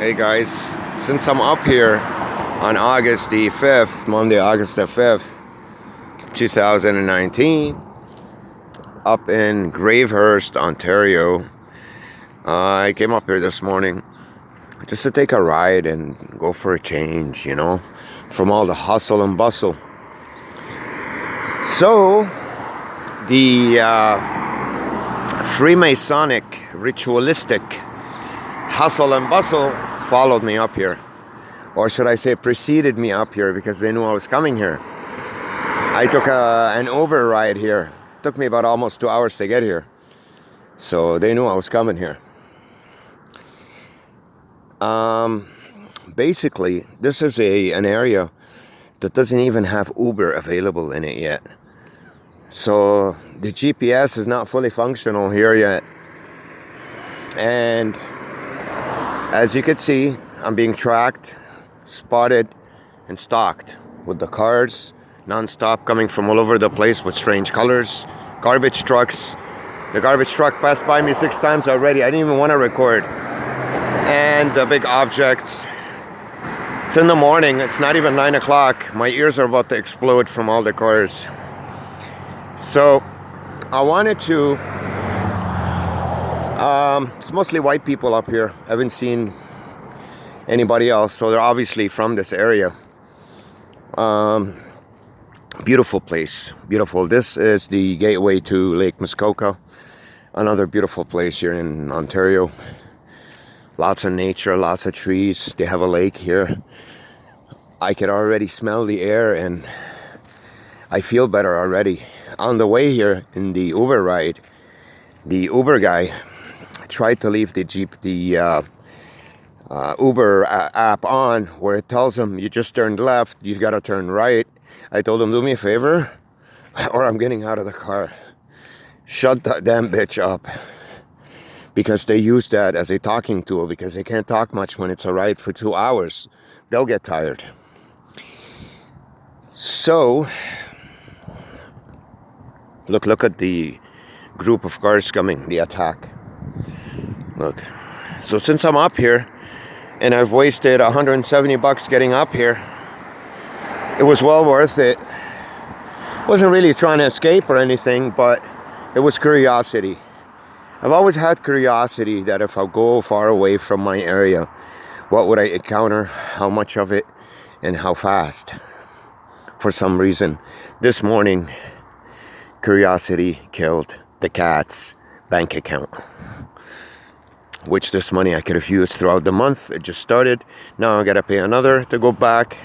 Hey guys, since I'm up here on August the 5th, Monday, August the 5th, 2019, up in Gravenhurst, Ontario, I came up here this morning just to take a ride and go for a change, you know, from all the hustle and bustle. So, the Freemasonic, ritualistic hustle and bustle followed me up here, or should I say preceded me up here, because they knew I was coming here. I took an Uber ride here. It took me about almost 2 hours to get here, so they knew I was coming here. Basically, this is an area that doesn't even have Uber available in it yet, so the GPS is not fully functional here yet. And as you can see, I'm being tracked, spotted, and stalked with the cars non-stop coming from all over the place with strange colors. Garbage trucks. The garbage truck passed by me 6 times already. I didn't even want to record. And the big objects. It's in the morning. It's not even 9 o'clock. My ears are about to explode from all the cars. So I wanted to... it's mostly white people up here. I haven't seen anybody else, so they're obviously from this area. Beautiful place, beautiful. This is the gateway to Lake Muskoka, another beautiful place here in Ontario. Lots of nature, lots of trees. They have a lake here. I could already smell the air and I feel better already. On the way here in the Uber ride, the Uber guy tried to leave the Uber app on, where it tells him you just turned left, you gotta turn right. I told him, do me a favor or I'm getting out of the car. Shut that damn bitch up. Because they use that as a talking tool, because they can't talk much when it's a ride for 2 hours. They'll get tired. So look at the group of cars coming, the attack. Look. So since I'm up here and I've wasted $170 getting up here, it was well worth it. Wasn't really trying to escape or anything, but it was curiosity. I've always had curiosity that if I go far away from my area, what would I encounter, how much of it, and how fast. For some reason, this morning, curiosity killed the cat's bank account, which this money I could have used throughout the month. It just started. Now I gotta pay another to go back.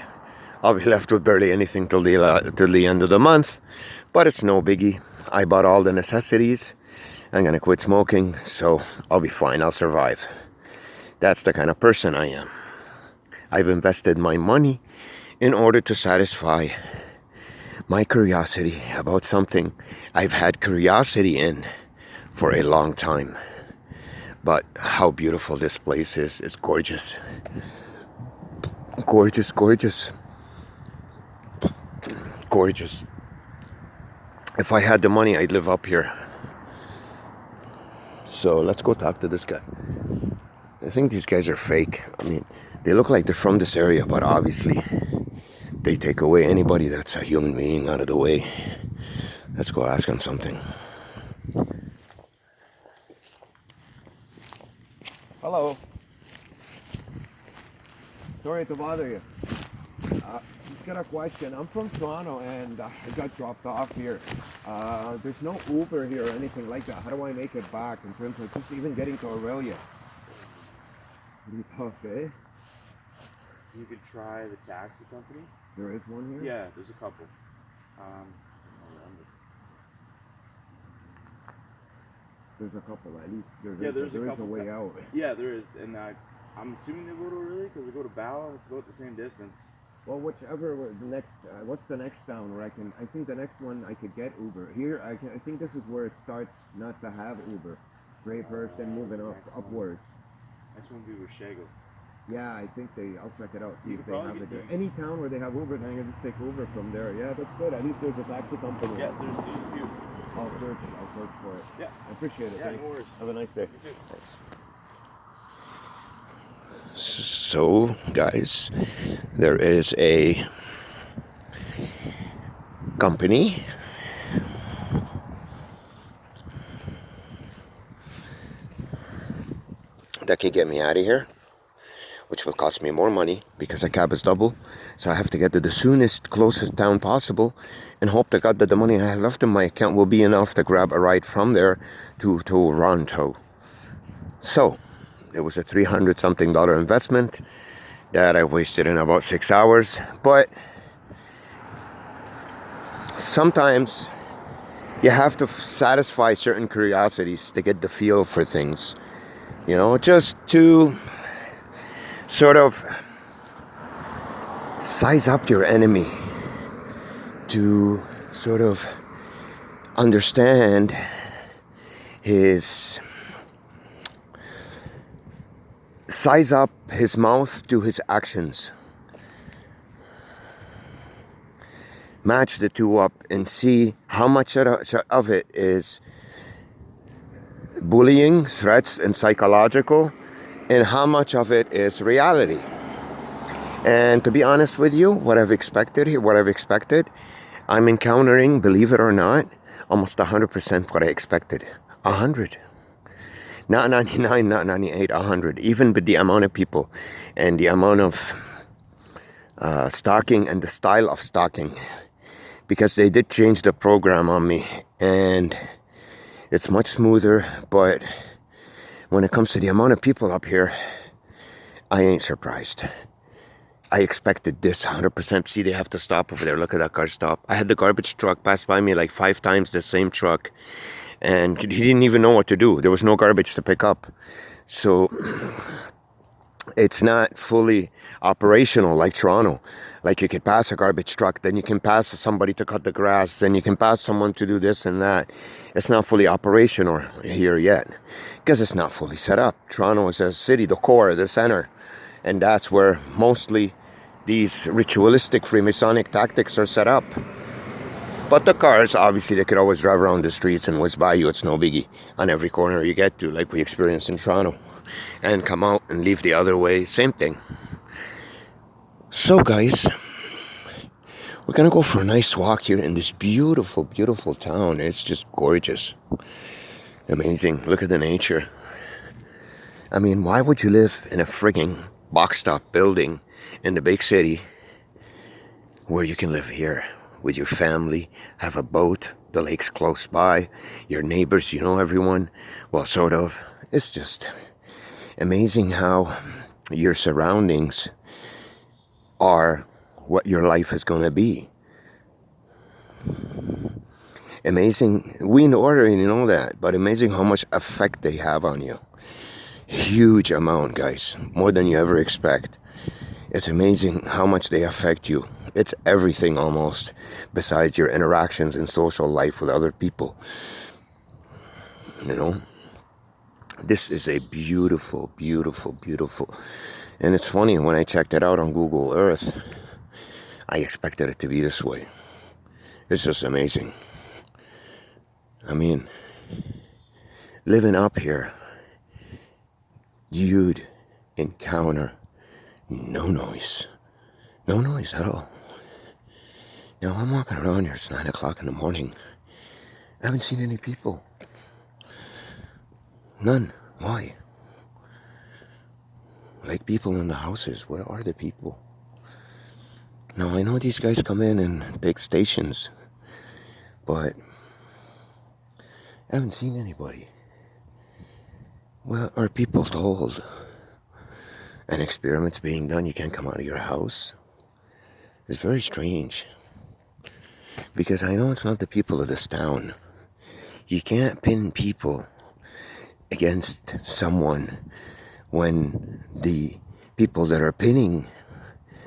I'll be left with barely anything till the end of the month, but it's no biggie. I bought all the necessities. I'm gonna quit smoking, so I'll be fine. I'll survive. That's the kind of person I am. I've invested my money in order to satisfy my curiosity about something I've had curiosity in for a long time. But how beautiful this place is. It's gorgeous. Gorgeous, gorgeous. Gorgeous. If I had the money, I'd live up here. So let's go talk to this guy. I think these guys are fake. I mean, they look like they're from this area, but obviously they take away anybody that's a human being out of the way. Let's go ask them something. Hello. Sorry to bother you. Just got a question. I'm from Toronto and I got dropped off here. There's no Uber here or anything like that. How do I make it back in terms of just even getting to Aurelia? Pretty tough, eh? You could try the taxi company. There is one here? Yeah, there's a couple. There's a couple at least. There's a way out. Yeah, there is, and I'm assuming they go to Aurelia because they go to Ballon. It's about the same distance. Well, whichever the next. What's the next town where I can? I think the next one I could get Uber. Here, I think this is where it starts not to have Uber. Gravenhurst and moving upwards. Next one would be Rushago. Yeah, I think I'll check it out. See You if could they probably have it get there. Any town where they have Uber, then I can just take Uber from there. Yeah, that's good. At least there's a taxi company. Yeah, there's a few. I'll search for it. Yeah. I appreciate it. Yeah, Thanks. no worries. Have a nice day. You too. Thanks. So, guys, there is a company that can get me out of here, which will cost me more money because the cab is double. So I have to get to the soonest, closest town possible and hope to God that the money I have left in my account will be enough to grab a ride from there to Toronto. So it was a $300-something investment that I wasted in about 6 hours. But sometimes you have to satisfy certain curiosities to get the feel for things, you know, just to sort of size up your enemy, to sort of understand size up his mouth to his actions. Match the two up and see how much of it is bullying, threats, and psychological, and how much of it is reality. And to be honest with you, what I've expected, I'm encountering, believe it or not, almost 100% what I expected. 100. Not 99, not 98, 100. Even with the amount of people and the amount of stalking and the style of stalking. Because they did change the program on me. And it's much smoother. But when it comes to the amount of people up here, I ain't surprised. I expected this 100%. See, they have to stop over there. Look at that car stop. I had the garbage truck pass by me like 5 times, the same truck. And he didn't even know what to do. There was no garbage to pick up. So it's not fully operational like Toronto. Like you could pass a garbage truck, then you can pass somebody to cut the grass, then you can pass someone to do this and that. It's not fully operational here yet because it's not fully set up. Toronto is a city, the core, the center. And that's where mostly these ritualistic Freemasonic tactics are set up. But the cars, obviously, they could always drive around the streets and whiz by you. It's no biggie on every corner you get to, like we experienced in Toronto. And come out and leave the other way, same thing. So, guys, we're going to go for a nice walk here in this beautiful, beautiful town. It's just gorgeous. Amazing. Look at the nature. I mean, why would you live in a frigging boxed up building in the big city where you can live here with your family, have a boat, the lake's close by, your neighbors, you know everyone? Well, sort of. It's just amazing how your surroundings are what your life is going to be. Amazing. We already know that, but amazing how much effect they have on you. Huge amount, guys. More than you ever expect. It's amazing how much they affect you. It's everything almost, besides your interactions in social life with other people. You know? This is a beautiful, beautiful, beautiful. And it's funny, when I checked it out on Google Earth, I expected it to be this way. It's just amazing. I mean, living up here, you'd encounter no noise. No noise at all. Now, I'm walking around here, it's 9 o'clock in the morning. I haven't seen any people. None. Why? Like people in the houses, where are the people? Now, I know these guys come in big stations, but I haven't seen anybody. Well, are people told an experiment's being done, you can't come out of your house? It's very strange. Because I know it's not the people of this town. You can't pin people against someone when the people that are pinning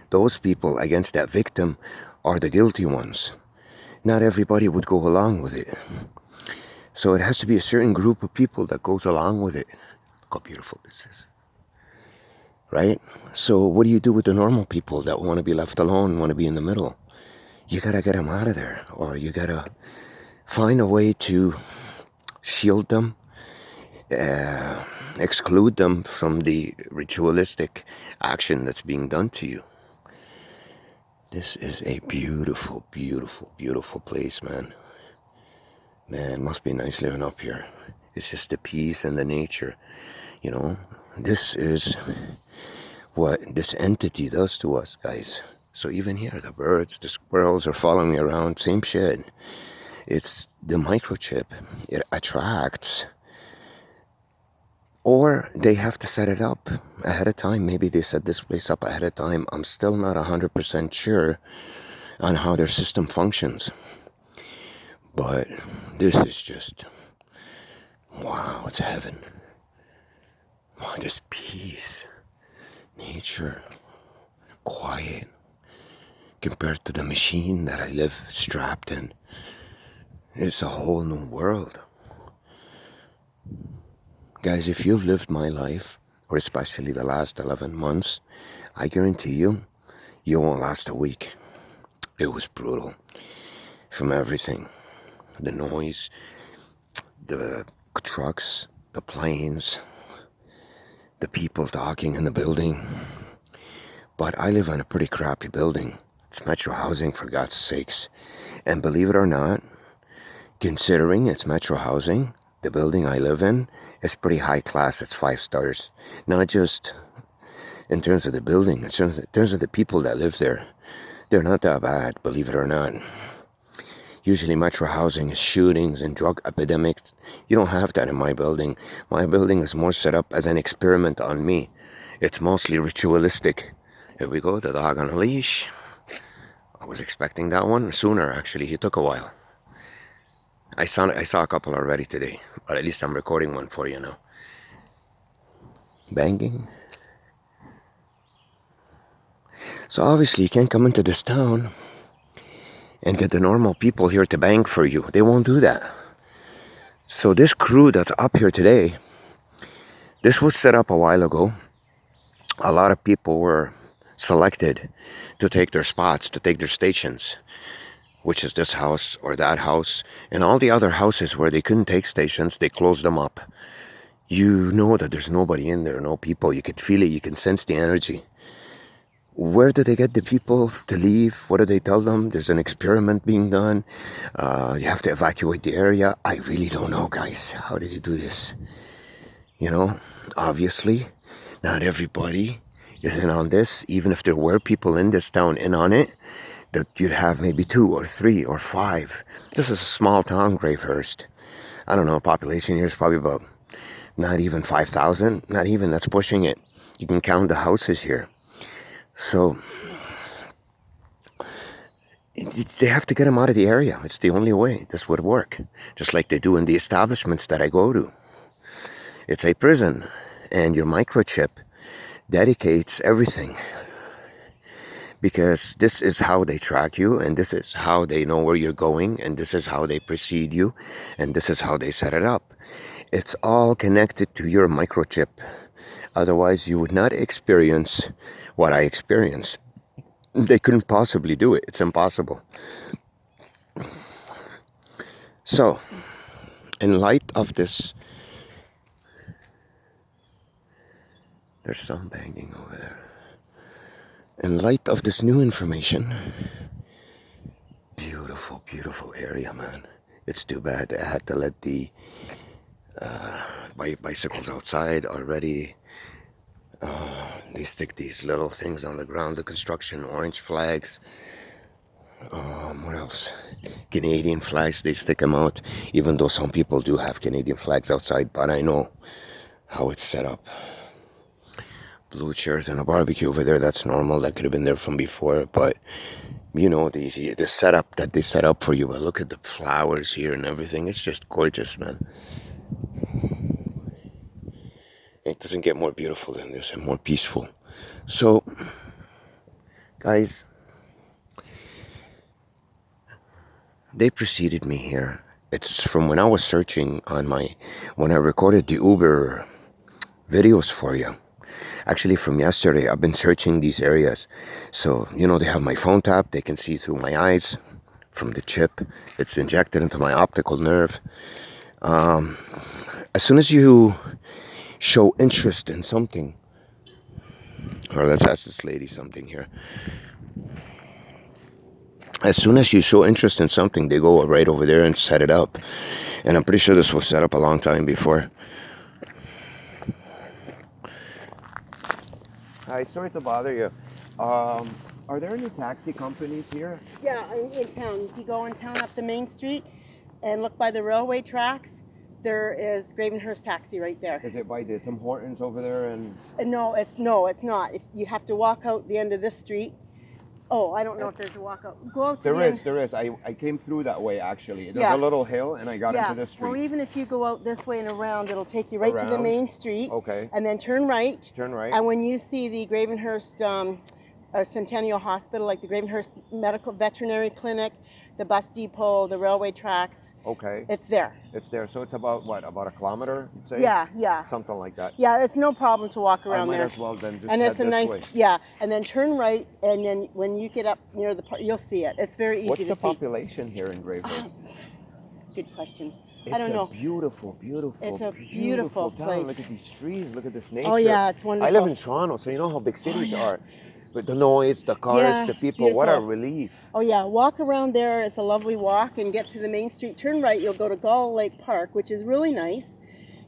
those people against that victim are the guilty ones. Not everybody would go along with it. So it has to be a certain group of people that goes along with it. Look how beautiful this is. Right? So what do you do with the normal people that want to be left alone, want to be in the middle? You gotta get them out of there, or you gotta find a way to shield them, exclude them from the ritualistic action that's being done to you. This is a beautiful, beautiful, beautiful place, man. Man, must be nice living up here. It's just the peace and the nature, you know. This is what this entity does to us, guys. So even here, the birds, the squirrels are following me around, same shit. It's the microchip. It attracts, or they have to set it up ahead of time. Maybe they set this place up ahead of time. I'm still not 100% sure on how their system functions. But this is just, wow, it's heaven. Wow, this peace, nature, quiet, compared to the machine that I live strapped in. It's a whole new world. Guys, if you've lived my life, or especially the last 11 months, I guarantee you, you won't last a week. It was brutal. From everything. The noise, the trucks, the planes, the people talking in the building. But I live in a pretty crappy building. It's metro housing, for God's sakes. And believe it or not, considering it's metro housing, the building I live in is pretty high class. It's 5 stars. Not just in terms of the building, in terms of the people that live there. They're not that bad, believe it or not. Usually metro housing is shootings and drug epidemics. You don't have that in my building. My building is more set up as an experiment on me. It's mostly ritualistic. Here we go, the dog on a leash. I was expecting that one sooner, actually. He took a while. I saw a couple already today, but at least I'm recording one for you now. Banging. So obviously you can't come into this town and get the normal people here to bang for you. They won't do that. So this crew that's up here today, this was set up a while ago. A lot of people were selected to take their spots, to take their stations, which is this house or that house. And all the other houses where they couldn't take stations, they closed them up. You know that there's nobody in there, no people. You could feel it, you can sense the energy. Where do they get the people to leave? What do they tell them? There's an experiment being done. You have to evacuate the area. I really don't know, guys. How did you do this? You know, obviously, not everybody is in on this. Even if there were people in this town in on it, that you'd have maybe 2 or 3 or 5. This is a small town, Gravenhurst. I don't know, population here is probably about not even 5,000. Not even, that's pushing it. You can count the houses here. So they have to get them out of the area. It's the only way this would work. Just like they do in the establishments that I go to. It's a prison, and your microchip dedicates everything. Because this is how they track you, and this is how they know where you're going, and this is how they precede you, and this is how they set it up. It's all connected to your microchip. Otherwise, you would not experience what I experienced. They couldn't possibly do it. It's impossible. So, in light of this, there's some banging over there. In light of this new information, beautiful, beautiful area, man. It's too bad I had to let the bicycles outside already. They stick these little things on the ground, the construction orange flags. What else? Canadian flags, they stick them out. Even though some people do have Canadian flags outside, but I know how it's set up. Blue chairs and a barbecue over there, that's normal. That could have been there from before, but you know, the setup that they set up for you. But look at the flowers here and everything. It's just gorgeous, man. It doesn't get more beautiful than this and more peaceful. So, guys, they preceded me here. It's from when I was searching on when I recorded the Uber videos for you. Actually, from yesterday, I've been searching these areas. So, you know, they have my phone tap. They can see through my eyes from the chip. It's injected into my optical nerve. As soon as you show interest in something, or let's ask this lady something here. As soon as you show interest in something, they go right over there and set it up. And I'm pretty sure this was set up a long time before. Hi, sorry to bother you. Are there any taxi companies here? Yeah, in town. If you go in town up the main street and look by the railway tracks, there is Gravenhurst taxi right there. Is it by the Tim Hortons over there? And No, it's not. If you have to walk out the end of this street. Oh, I don't know if there's a walkout. Go out to the end. There is. I came through that way, actually. There's Yeah. a little hill, and I got into this street. Well, even if you go out this way and around, it'll take you right to the Around? main street. Okay. And then turn right. Turn right. And when you see the Gravenhurst Centennial Hospital, like the Gravenhurst Medical Veterinary Clinic, the bus depot, the railway tracks, Okay. it's there. It's there. So it's about, what, about a kilometer, you'd say? Yeah. Something like that. Yeah, it's no problem to walk I around might there. as well then just And head it's a this nice, way. yeah. And then turn right, and then when you get up near the park, you'll see it. It's very easy What's to the see. population here in Gravenhurst? Good question. It's I don't know. Beautiful. It's a beautiful town. place. Look at these trees. Look at this nature. Oh yeah, it's I wonderful. live in Toronto, so you know how big cities are. But the noise, the cars, Yeah, the it's people, what a beautiful. relief. Oh yeah, walk around there. It's a lovely walk, and get to the main street. Turn right, you'll go to Gull Lake Park, which is really nice.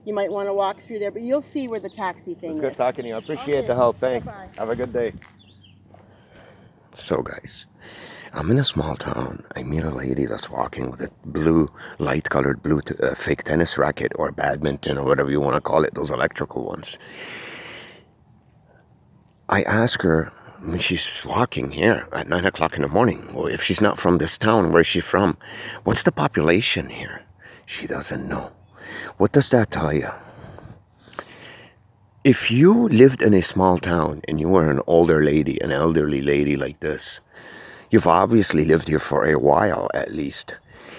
You might want to walk through there, but you'll see where the taxi thing It's is. good talking to you. I appreciate Okay. the help. Thanks. Bye-bye. Have a good day. So guys, I'm in a small town. I meet a lady that's walking with a blue, light-colored blue fake tennis racket or badminton or whatever you want to call it, those electrical ones. I ask her when she's walking here at 9 o'clock in the morning, well, if she's not from this town, where's she from? What's the population here? She doesn't know. What does that tell you? If you lived in a small town and you were an older lady, an elderly lady like this, you've obviously lived here for a while at least.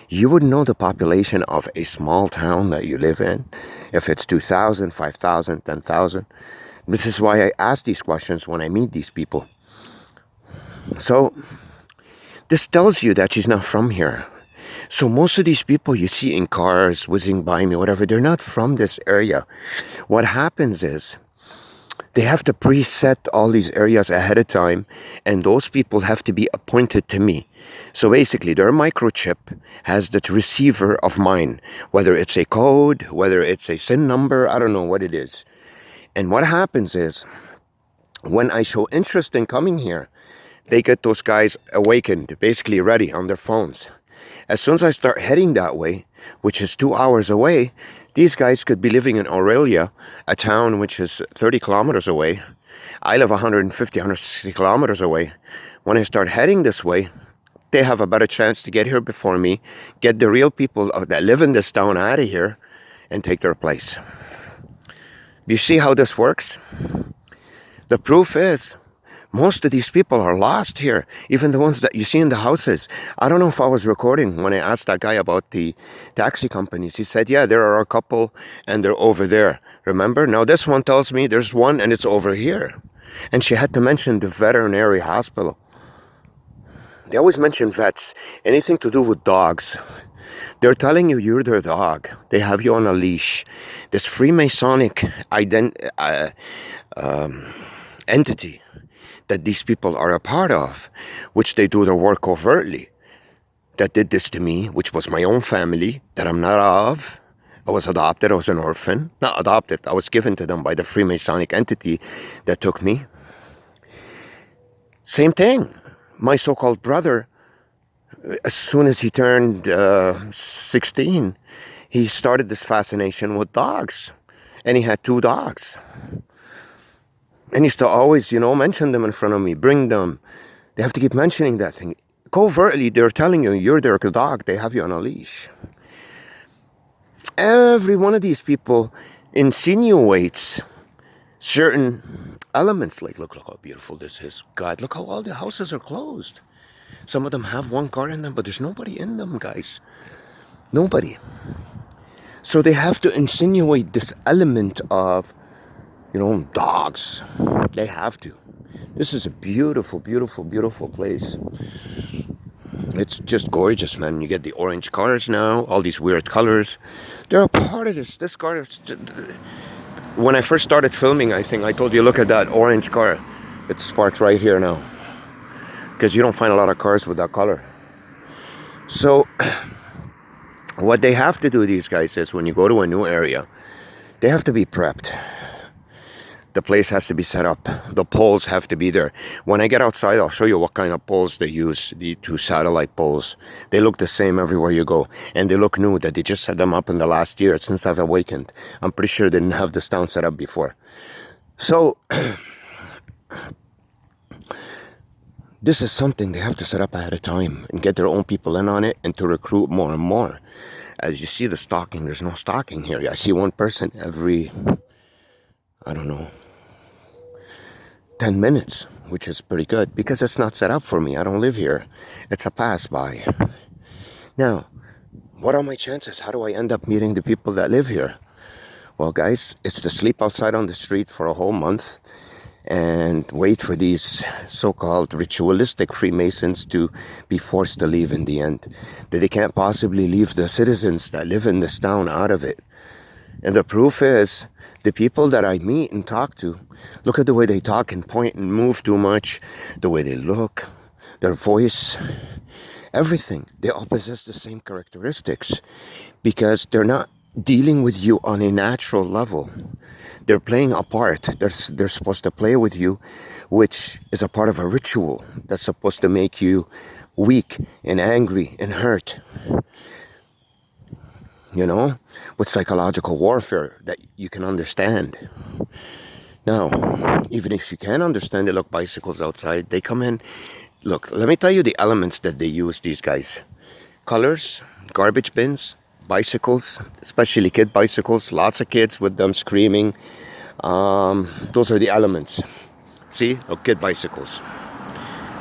You would know the population of a small town that you live in. If it's 2,000, 5,000, 10,000. This is why I ask these questions when I meet these people. So, this tells you that she's not from here. So most of these people you see in cars whizzing by me, whatever, they're not from this area. What happens is they have to preset all these areas ahead of time, and those people have to be appointed to me. So basically, their microchip has the receiver of mine, whether it's a code, whether it's a SIN number, I don't know what it is. And what happens is, when I show interest in coming here, they get those guys awakened, basically ready on their phones. As soon as I start heading that way, which is 2 hours away, these guys could be living in Aurelia, a town which is 30 kilometers away. I live 150, 160 kilometers away. When I start heading this way, they have a better chance to get here before me, get the real people that live in this town out of here, and take their place. Do you see how this works? The proof is, most of these people are lost here, even the ones that you see in the houses. I don't know if I was recording when I asked that guy about the taxi companies. He said, yeah, there are a couple and they're over there. Remember? Now this one tells me there's one and it's over here. And she had to mention the veterinary hospital. They always mention vets, anything to do with dogs. They're telling you you're their dog. They have you on a leash. This Freemasonic entity that these people are a part of, which they do their work overtly, that did this to me, which was my own family, that I'm not of. I was adopted, I was an orphan. Not adopted, I was given to them by the Freemasonic entity that took me. Same thing. My so-called brother, as soon as he turned 16, he started this fascination with dogs. And he had 2 dogs. And he used to always, mention them in front of me, bring them. They have to keep mentioning that thing. Covertly, they're telling you, you're their dog. They have you on a leash. Every one of these people insinuates certain elements. Like, look how beautiful this is. God, look how all the houses are closed. Some of them have 1 car in them, but there's nobody in them, guys. Nobody. So they have to insinuate this element of, dogs. They have to. This is a beautiful, beautiful, beautiful place. It's just gorgeous, man. You get the orange cars now, all these weird colors. They're a part of this. This car is... when I first started filming, I think I told you, look at that orange car. It's parked right here now. Because you don't find a lot of cars with that color. So, what they have to do, these guys, is when you go to a new area, they have to be prepped. The place has to be set up. The poles have to be there. When I get outside, I'll show you what kind of poles they use. The 2 satellite poles. They look the same everywhere you go. And they look new, that they just set them up in the last year since I've awakened. I'm pretty sure they didn't have this town set up before. So, this is something they have to set up ahead of time and get their own people in on it and to recruit more and more. As you see the stalking, there's no stalking here. I see one person every, I don't know, 10 minutes, which is pretty good because it's not set up for me. I don't live here. It's a pass by. Now, what are my chances? How do I end up meeting the people that live here? Well, guys, it's to sleep outside on the street for a whole month and wait for these so-called ritualistic Freemasons to be forced to leave in the end. That they can't possibly leave the citizens that live in this town out of it. And the proof is, the people that I meet and talk to, look at the way they talk and point and move too much, the way they look, their voice, everything. They all possess the same characteristics because they're not dealing with you on a natural level. They're playing a part. They're supposed to play with you, which is a part of a ritual that's supposed to make you weak and angry and hurt. You know, with psychological warfare that you can understand. Now, even if you can't understand it, look, bicycles outside, they come in. Look, let me tell you the elements that they use, these guys. Colors, garbage bins, bicycles, especially kid bicycles, lots of kids with them screaming. Those are the elements. See, of kid bicycles.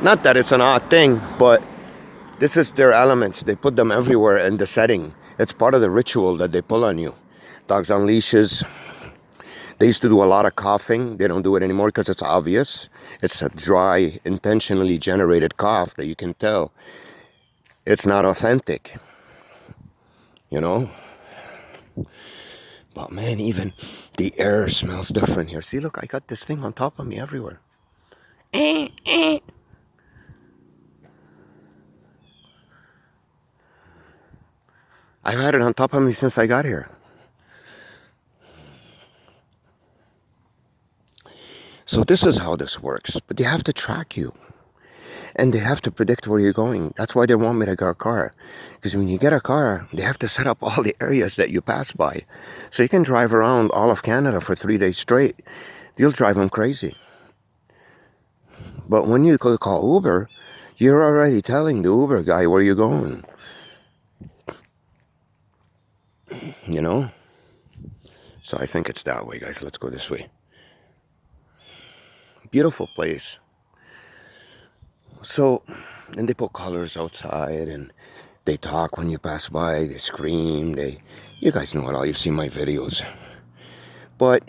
Not that it's an odd thing, but this is their elements. They put them everywhere in the setting. It's part of the ritual that they pull on you. Dogs on leashes. They used to do a lot of coughing. They don't do it anymore because it's obvious. It's a dry, intentionally generated cough that you can tell. It's not authentic. You know? But man, even the air smells different here. See, look, I got this thing on top of me everywhere. I've had it on top of me since I got here. So this is how this works. But they have to track you. And they have to predict where you're going. That's why they want me to get a car. Because when you get a car, they have to set up all the areas that you pass by. So you can drive around all of Canada for 3 days straight. You'll drive them crazy. But when you call Uber, you're already telling the Uber guy where you're going. You know? So I think it's that way, guys. Let's go this way. Beautiful place. So, and they put colors outside and they talk when you pass by. They scream. You guys know it all. You've seen my videos. But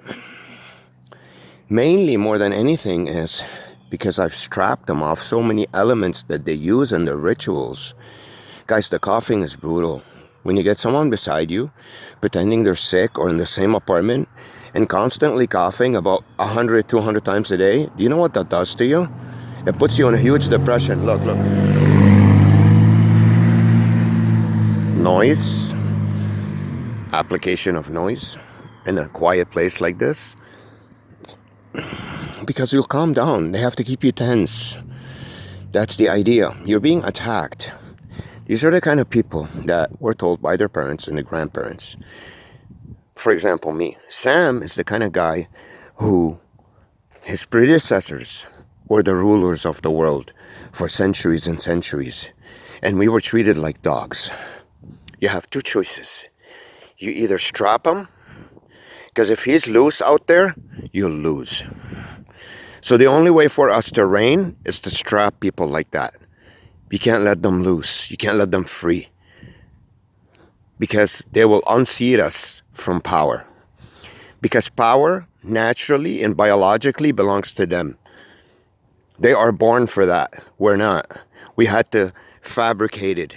mainly, more than anything, is because I've strapped them off so many elements that they use in their rituals. Guys, the coughing is brutal. When you get someone beside you, pretending they're sick or in the same apartment, and constantly coughing about 100, 200 times a day, do you know what that does to you? It puts you in a huge depression. Look, look. Noise. Application of noise in a quiet place like this. Because you'll calm down. They have to keep you tense. That's the idea. You're being attacked. These are the kind of people that were told by their parents and their grandparents. For example, me. Sam is the kind of guy who his predecessors were the rulers of the world for centuries and centuries. And we were treated like dogs. You have two choices. You either strap him, because if he's loose out there, you'll lose. So the only way for us to reign is to strap people like that. You can't let them loose. You can't let them free. Because they will unseat us from power. Because power, naturally and biologically, belongs to them. They are born for that. We're not. We had to fabricate it.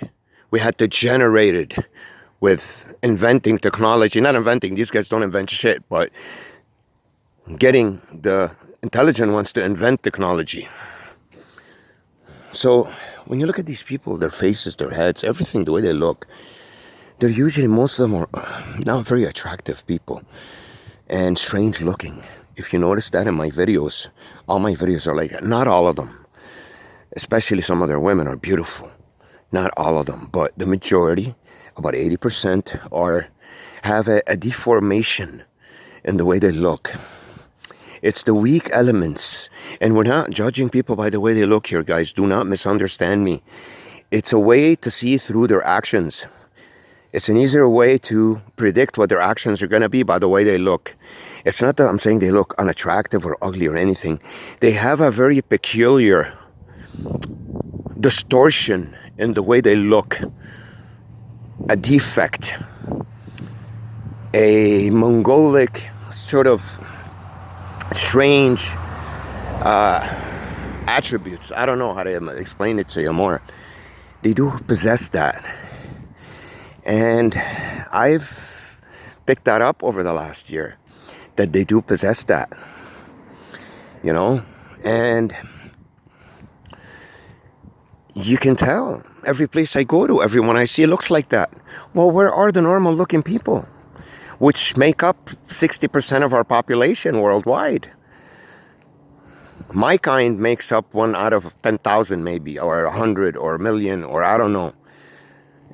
We had to generate it with inventing technology. Not inventing. These guys don't invent shit. But getting the intelligent ones to invent technology. So when you look at these people, their faces, their heads, everything, the way they look, they're usually, most of them are not very attractive people and strange looking. If you notice that in my videos, all my videos are like that. Not all of them, especially some of their women, are beautiful. Not all of them, but the majority, about 80%, have a deformation in the way they look. It's the weak elements. And we're not judging people by the way they look here, guys. Do not misunderstand me. It's a way to see through their actions. It's an easier way to predict what their actions are going to be by the way they look. It's not that I'm saying they look unattractive or ugly or anything. They have a very peculiar distortion in the way they look. A defect. A Mongolic sort of strange attributes. I don't know how to explain it to you more. They do possess that. And I've picked that up over the last year, that they do possess that, you know, and you can tell every place I go to, everyone I see looks like that. Well, where are the normal looking people, which make up 60% of our population worldwide? My kind makes up 1 out of 10,000 maybe, or 100 or a million, or I don't know.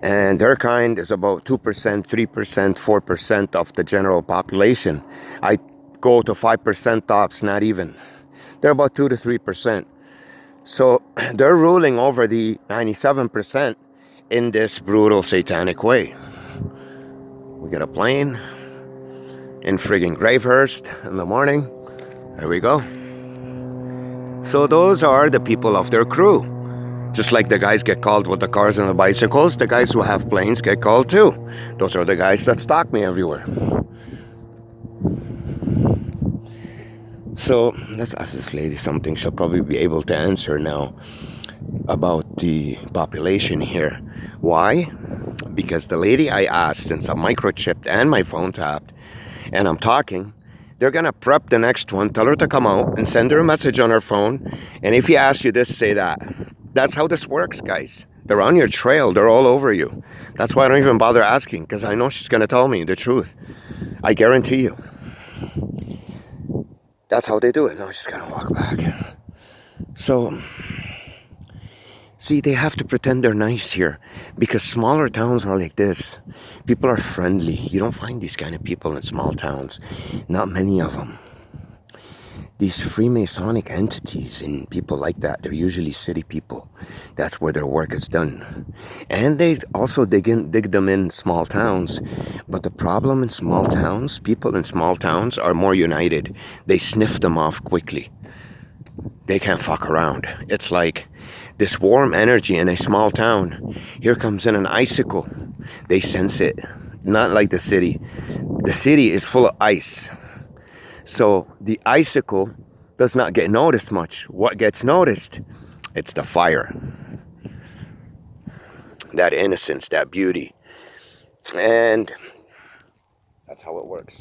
And their kind is about 2%, 3%, 4% of the general population. I go to 5% tops, not even. They're about 2 to 3%. So they're ruling over the 97% in this brutal satanic way. We get a plane in friggin' Gravenhurst in the morning. There we go. So those are the people of their crew. Just like the guys get called with the cars and the bicycles, the guys who have planes get called too. Those are the guys that stalk me everywhere. So let's ask this lady something. She'll probably be able to answer now about the population here. Why? Because the lady I asked, since I'm microchipped and my phone tapped and I'm talking, they're going to prep the next one, tell her to come out and send her a message on her phone. And if he asks you this, say that. That's how this works, guys. They're on your trail. They're all over you. That's why I don't even bother asking, because I know she's going to tell me the truth. I guarantee you. That's how they do it. Now she's going to walk back. So, see, they have to pretend they're nice here, because smaller towns are like this. People are friendly. You don't find these kind of people in small towns. Not many of them. These Freemasonic entities and people like that, they're usually city people. That's where their work is done. And they also dig them in small towns. But the problem in small towns, people in small towns are more united. They sniff them off quickly. They can't fuck around. It's like this warm energy in a small town. Here comes in an icicle. They sense it. Not like the city. The city is full of ice. So the icicle does not get noticed much. What gets noticed? It's the fire. That innocence, that beauty. And that's how it works.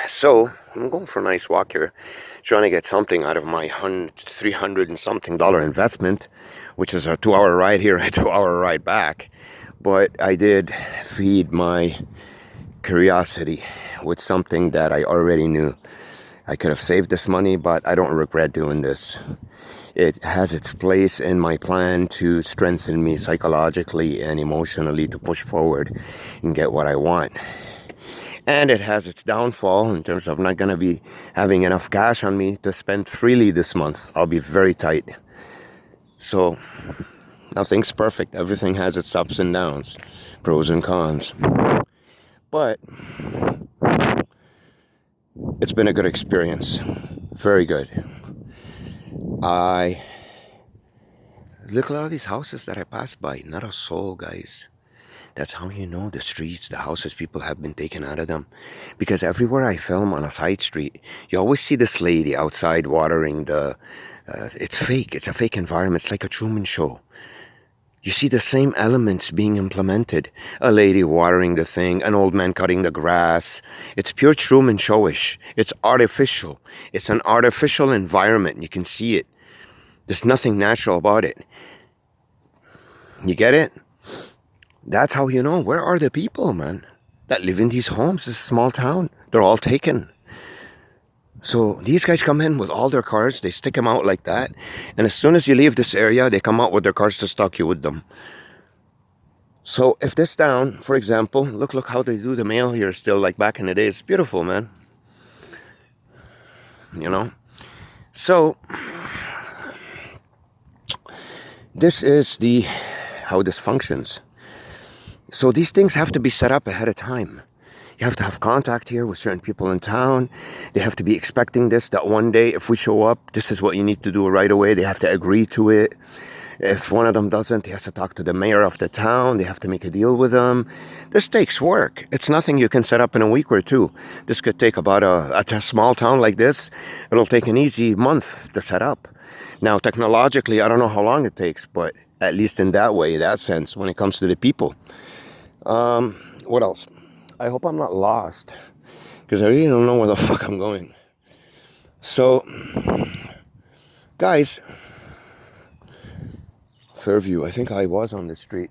So I'm going for a nice walk here, trying to get something out of my $300 and something investment, which is a 2-hour ride here, a 2-hour ride back. But I did feed my curiosity with something that I already knew. I could have saved this money, but I don't regret doing this. It has its place in my plan to strengthen me psychologically and emotionally to push forward and get what I want. And it has its downfall in terms of not going to be having enough cash on me to spend freely this month. I'll be very tight. So nothing's perfect. Everything has its ups and downs, pros and cons. But it's been a good experience. Very good. I look at all these houses that I passed by. Not a soul, guys. That's how you know the streets, the houses, people have been taken out of them. Because everywhere I film on a side street, you always see this lady outside watering the... it's fake. It's a fake environment. It's like a Truman Show. You see the same elements being implemented. A lady watering the thing, an old man cutting the grass. It's pure Truman Showish. It's artificial. It's an artificial environment. You can see it. There's nothing natural about it. You get it? That's how you know. Where are the people, man, that live in these homes? It's a small town. They're all taken. So these guys come in with all their cars. They stick them out like that. And as soon as you leave this area, they come out with their cars to stalk you with them. So if this town, for example, look how they do the mail here still, like back in the day. It's beautiful, man. You know? So this is how this functions. So these things have to be set up ahead of time. You have to have contact here with certain people in town. They have to be expecting this, that one day if we show up, this is what you need to do right away. They have to agree to it. If one of them doesn't, he has to talk to the mayor of the town. They have to make a deal with them. This takes work. It's nothing you can set up in a week or two. This could take about a small town like this. It'll take an easy month to set up. Now, technologically, I don't know how long it takes, but at least in that way, that sense, when it comes to the people. What else? I hope I'm not lost, because I really don't know where the fuck I'm going. So, guys, Fairview, I think I was on the street.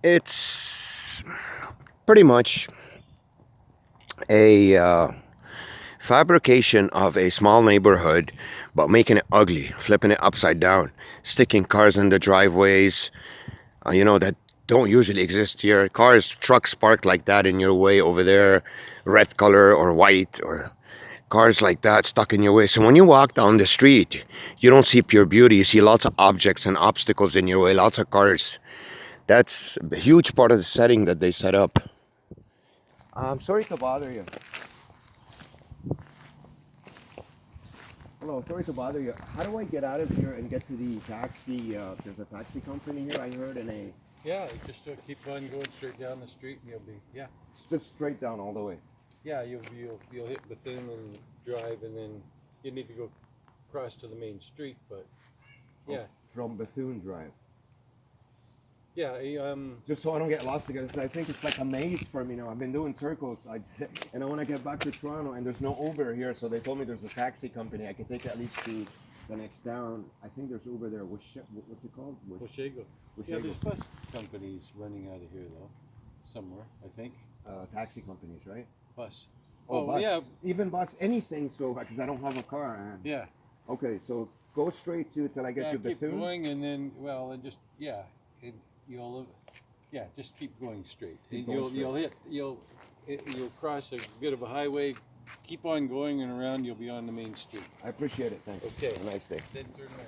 It's pretty much a fabrication of a small neighborhood, but making it ugly, flipping it upside down, sticking cars in the driveways, that don't usually exist here. Trucks parked like that in your way over there, red color or white, or cars like that stuck in your way. So when you walk down the street, you don't see pure beauty. You see lots of objects and obstacles in your way, lots of cars. That's a huge part of the setting that they set up. I'm sorry to bother you. Hello, sorry to bother you. How do I get out of here and get to the taxi? There's a taxi company here, I heard, and Yeah, you just keep on going straight down the street and you'll be, just straight down all the way. Yeah, you'll hit Bethune and drive, and then you need to go across to the main street, but yeah. From Bethune Drive. Yeah, Just so I don't get lost again, I think it's like a maze for me now. I've been doing circles, and I want to get back to Toronto, and there's no Uber here, so they told me there's a taxi company. I can take at least to the next town. I think there's Uber there. What's it called? Washego. Yeah, there's bus companies running out of here though, somewhere, I think. Taxi companies, right? Bus. Oh, bus. Yeah. Even bus, anything, so, because I don't have a car. Yeah. Okay, so go straight till I get to keep Bethune? going, and then, just keep going straight. You'll cross a bit of a highway, keep on going and around, you'll be on the main street. I appreciate it, thanks. Okay. Have a nice day. Then turn right.